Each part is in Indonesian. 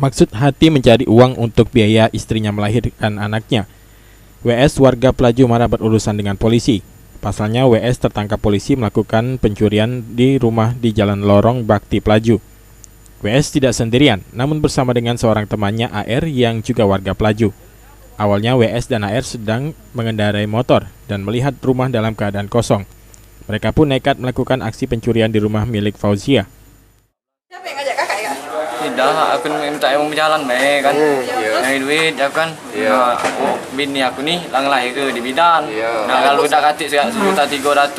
Maksud Hati mencari uang untuk biaya istrinya melahirkan anaknya. WS warga Pelaju marah berurusan dengan polisi. Pasalnya WS tertangkap polisi melakukan pencurian di rumah di Jalan Lorong Bakti Pelaju. WS tidak sendirian, namun bersama dengan seorang temannya AR yang juga warga Pelaju. Awalnya WS dan AR sedang mengendarai motor dan melihat rumah dalam keadaan kosong. Mereka pun nekat melakukan aksi pencurian di rumah milik Fauzia. Siapa yang ngajak kakak ya? Tidak, aku minta yang berjalan baik kan, nyari duit ya kan. Nah, bini aku nih lahir ke di bidan. Nah kalau udah katik sejuta 340,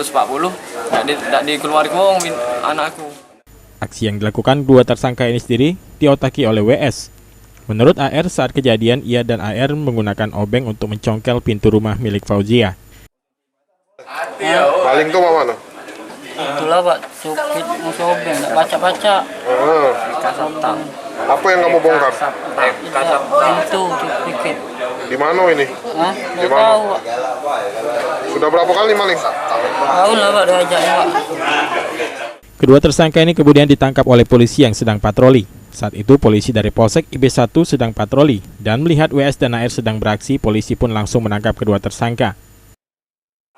tidak dikeluarin uang anakku. Aksi yang dilakukan dua tersangka ini sendiri diotaki oleh WS. Menurut AR, saat kejadian ia dan AR menggunakan obeng untuk mencongkel pintu rumah milik Fauzia. Paling tuh mana? Itulah Pak, cupit musuh obeng, tidak baca-baca. Kasatang. Apa yang kamu bongkar? Pintu, cupit. Di mana ini? Hah? Di Nggak mana? tahu Pak. Sudah berapa kali maling? Tahu lah Pak, diajaknya Pak. Kedua tersangka ini kemudian ditangkap oleh polisi yang sedang patroli. Saat itu polisi dari Polsek IB1 sedang patroli dan melihat WS dan AR sedang beraksi, polisi pun langsung menangkap kedua tersangka.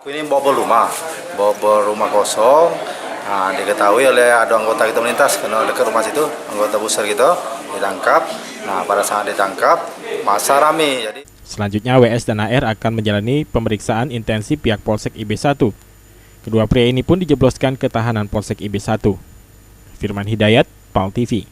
Ini bobol rumah kosong. Nah, diketahui oleh ada anggota kita melintas karena dekat rumah situ, anggota buser gitu ditangkap. Nah, pada saat ditangkap masa rame. Jadi Selanjutnya WS dan AR akan menjalani pemeriksaan intensif pihak Polsek IB1. Kedua pria ini pun dijebloskan ke tahanan Polsek IB1. Firman Hidayat, PAL TV.